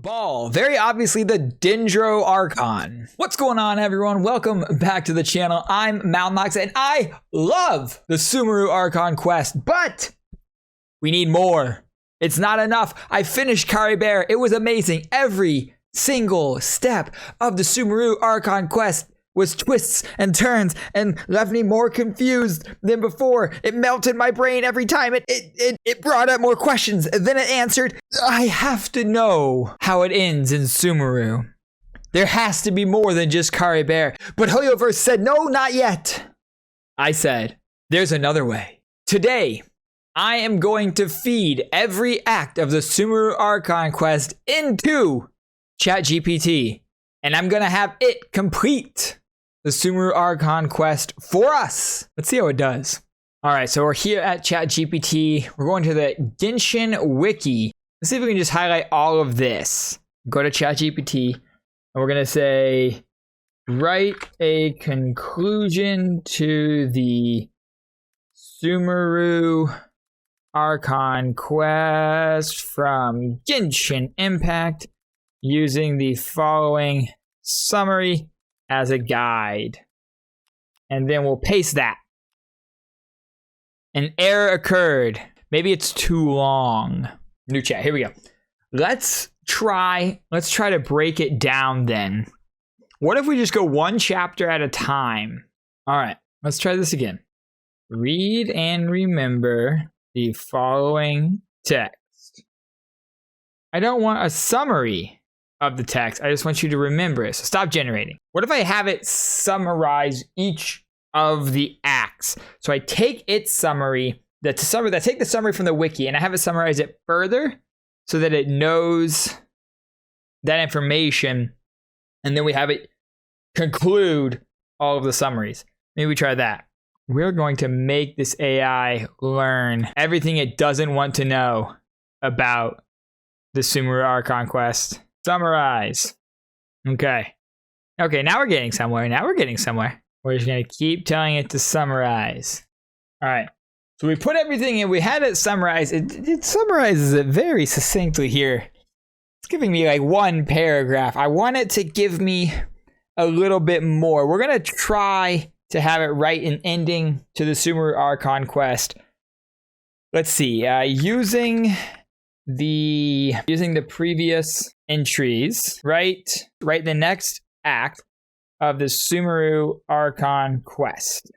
Ball, very obviously the Dendro Archon. What's going on, everyone? Welcome back to the channel. I'm Malnoxx and I love the Sumeru Archon quest, but we need more. It's not enough. I finished Caribert. It was amazing. Every single step of the Sumeru Archon quest was twists and turns and left me more confused than before. It melted my brain every time. It brought up more questions than it answered. I have to know how it ends in Sumeru. There has to be more than just Caribert. But Hoyoverse said, no, not yet. I said, there's another way. Today, I am going to feed every act of the Sumeru Archon quest into ChatGPT. And I'm gonna have it complete the Sumeru Archon quest for us. Let's see how it does. All right, so we're here at ChatGPT. We're going to the Genshin wiki. Let's see if we can just highlight all of this. Go to ChatGPT, and we're gonna say, write a conclusion to the Sumeru Archon quest from Genshin Impact using the following summary as a guide. And then we'll paste that. An error occurred. Maybe it's too long. New chat, here we go. Let's try to break it down then. What if we just go one chapter at a time? All right, let's try this again. Read and remember the following text. I don't want a summary of the text. I just want you to remember it. So stop generating. What if I have it summarize each of the acts? So I take its summary, take the summary from the wiki, and I have it summarize it further so that it knows that information, and then we have it conclude all of the summaries. Maybe we try that. We're going to make this AI learn everything it doesn't want to know about the Sumeru Archon quest. Summarize. Okay, now we're getting somewhere. We're just going to keep telling it to summarize. All right. So we put everything in. We had it summarize. It summarizes it very succinctly here. It's giving me like one paragraph. I want it to give me a little bit more. We're going to try to have it write an ending to the Sumeru Archon quest. Let's see. Using the previous entries, write the next act of the Sumeru Archon quest.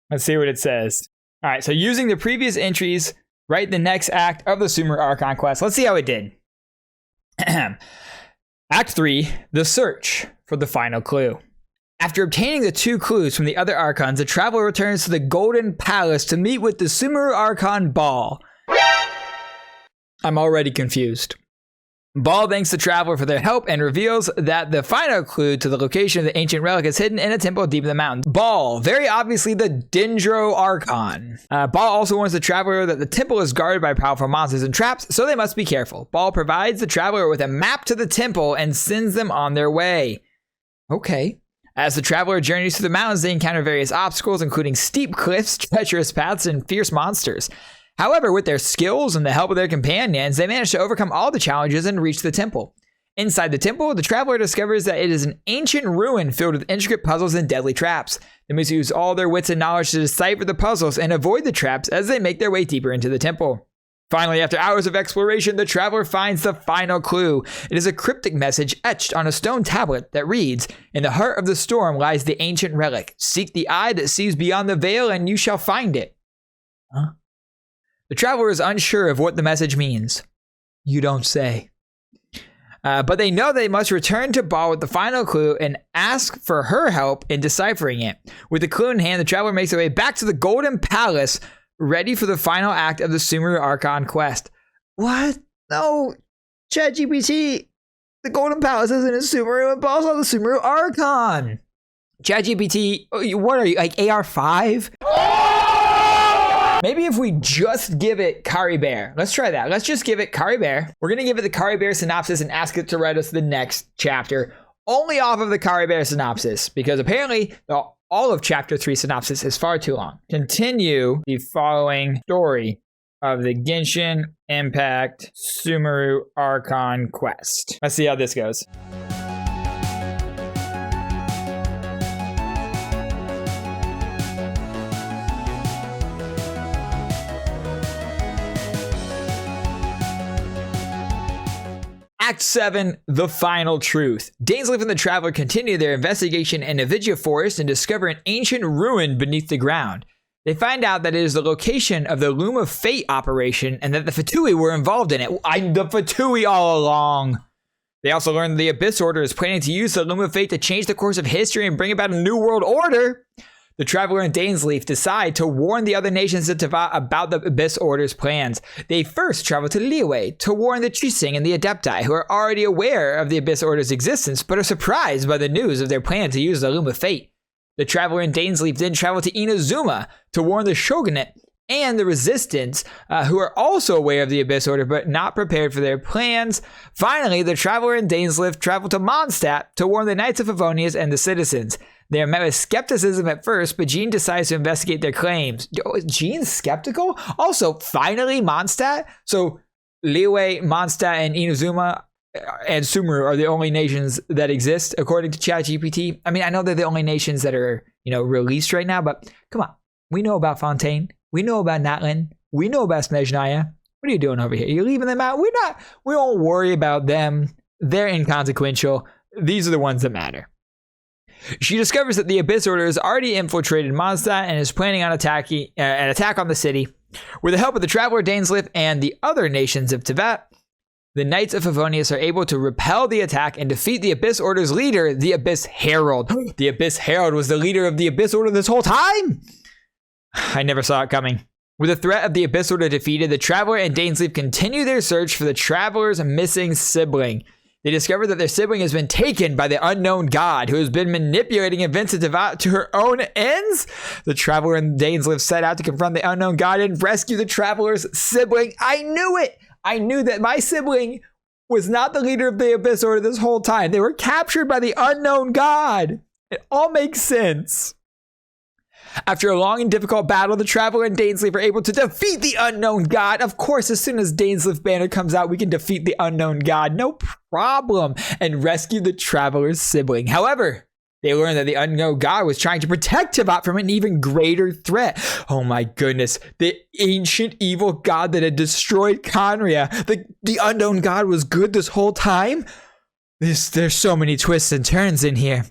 Let's see what it says. All right, so using the previous entries, write the next act of the Sumeru Archon quest. Let's see how it did. Act 3, the search for the final clue. After obtaining the 2 clues from the other Archons, the traveler returns to the Golden Palace to meet with the Sumeru Archon Ball. I'm already confused. Ball thanks the traveler for their help and reveals that the final clue to the location of the ancient relic is hidden in a temple deep in the mountains. Ball, very obviously the Dendro Archon. Ball also warns the traveler that the temple is guarded by powerful monsters and traps, so they must be careful. Ball provides the traveler with a map to the temple and sends them on their way. Okay. As the traveler journeys through the mountains, they encounter various obstacles, including steep cliffs, treacherous paths, and fierce monsters. However, with their skills and the help of their companions, they manage to overcome all the challenges and reach the temple. Inside the temple, the traveler discovers that it is an ancient ruin filled with intricate puzzles and deadly traps. They must use all their wits and knowledge to decipher the puzzles and avoid the traps as they make their way deeper into the temple. Finally, after hours of exploration, the traveler finds the final clue. It is a cryptic message etched on a stone tablet that reads, "In the heart of the storm lies the ancient relic. Seek the eye that sees beyond the veil and you shall find it." Huh? The traveler is unsure of what the message means. You don't say. But they know they must return to Ball with the final clue and ask for her help in deciphering it. With the clue in hand, the traveler makes their way back to the Golden Palace, ready for the final act of the Sumeru Archon quest. What? No. ChatGPT. The Golden Palace isn't in Sumeru, and Ball's on the Sumeru Archon. ChatGPT, what are you, like AR5? Maybe if we just give it Caribert. Let's try that. Let's just give it Caribert. We're going to give it the Caribert synopsis and ask it to write us the next chapter. Only off of the Caribert synopsis, because apparently all of chapter 3 synopsis is far too long. Continue the following story of the Genshin Impact Sumeru Archon quest. Let's see how this goes. Act 7, The Final Truth. Dainsleif and the Traveler continue their investigation in Avigia Forest and discover an ancient ruin beneath the ground. They find out that it is the location of the Loom of Fate operation and that the Fatui were involved in it. The Fatui all along. They also learn the Abyss Order is planning to use the Loom of Fate to change the course of history and bring about a new world order. The Traveler and Dainsleif decide to warn the other nations of Teyvat about the Abyss Order's plans. They first travel to Liyue to warn the Chising and the Adepti, who are already aware of the Abyss Order's existence, but are surprised by the news of their plan to use the Loom of Fate. The Traveler and Dainsleif then travel to Inazuma to warn the Shogunate and the Resistance, who are also aware of the Abyss Order, but not prepared for their plans. Finally, the Traveler and Dainsleif travel to Mondstadt to warn the Knights of Favonius and the citizens. They are met with skepticism at first, but Jean decides to investigate their claims. Jean's skeptical? Also, finally, Mondstadt? So, Liyue, Mondstadt, and Inazuma and Sumeru are the only nations that exist, according to ChatGPT. I mean, I know they're the only nations that are, released right now, but come on. We know about Fontaine. We know about Natlin. We know about Snezhnaya. What are you doing over here? You're leaving them out? We don't worry about them. They're inconsequential. These are the ones that matter. She discovers that the Abyss Order has already infiltrated Mondstadt and is planning on an attack on the city. With the help of the Traveler, Dainsleif, and the other nations of Teyvat, the Knights of Favonius are able to repel the attack and defeat the Abyss Order's leader, the Abyss Herald. The Abyss Herald was the leader of the Abyss Order this whole time? I never saw it coming. With the threat of the Abyss Order defeated, the Traveler and Dainsleif continue their search for the Traveler's missing sibling. They discover that their sibling has been taken by the unknown god who has been manipulating events of Teyvat to her own ends. The Traveler and Dainsleif set out to confront the unknown god and rescue the Traveler's sibling. I knew it! I knew that my sibling was not the leader of the Abyss Order this whole time. They were captured by the unknown god. It all makes sense. After a long and difficult battle, the Traveler and Dainsleif are able to defeat the unknown god. Of course, as soon as Dainsleif banner comes out, we can defeat the unknown god. No problem. And rescue the Traveler's sibling. However, they learn that the unknown god was trying to protect Teyvat from an even greater threat. Oh my goodness. The ancient evil god that had destroyed Conria. The unknown god was good this whole time? There's so many twists and turns in here.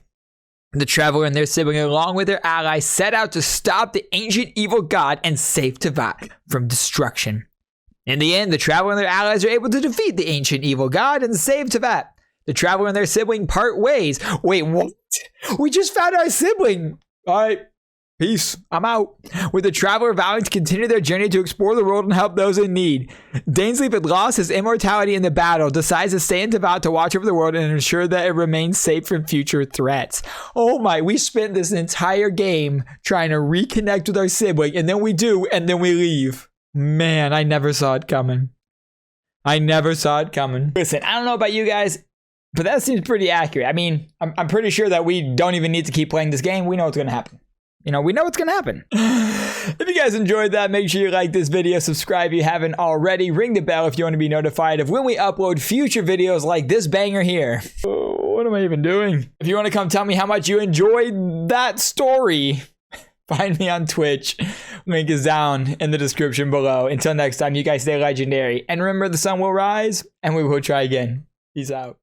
The Traveler and their sibling, along with their allies, set out to stop the ancient evil god and save Teyvat from destruction. In the end, the Traveler and their allies are able to defeat the ancient evil god and save Teyvat. The Traveler and their sibling part ways. Wait, what? We just found our sibling. All right, peace. I'm out. With the Traveler vowing to continue their journey to explore the world and help those in need. Dainsleif had lost his immortality in the battle, decides to stay in Teyvat to watch over the world and ensure that it remains safe from future threats. Oh my, we spent this entire game trying to reconnect with our sibling, and then we do, and then we leave. Man, I never saw it coming. Listen, I don't know about you guys, but that seems pretty accurate. I mean, I'm pretty sure that we don't even need to keep playing this game. We know what's going to happen. We know what's going to happen. If you guys enjoyed that, make sure you like this video, subscribe if you haven't already, ring the bell if you want to be notified of when we upload future videos like this banger here. Oh, what am I even doing? If you want to come tell me how much you enjoyed that story, find me on Twitch. Link is down in the description below. Until next time, you guys stay legendary. And remember, the sun will rise and we will try again. Peace out.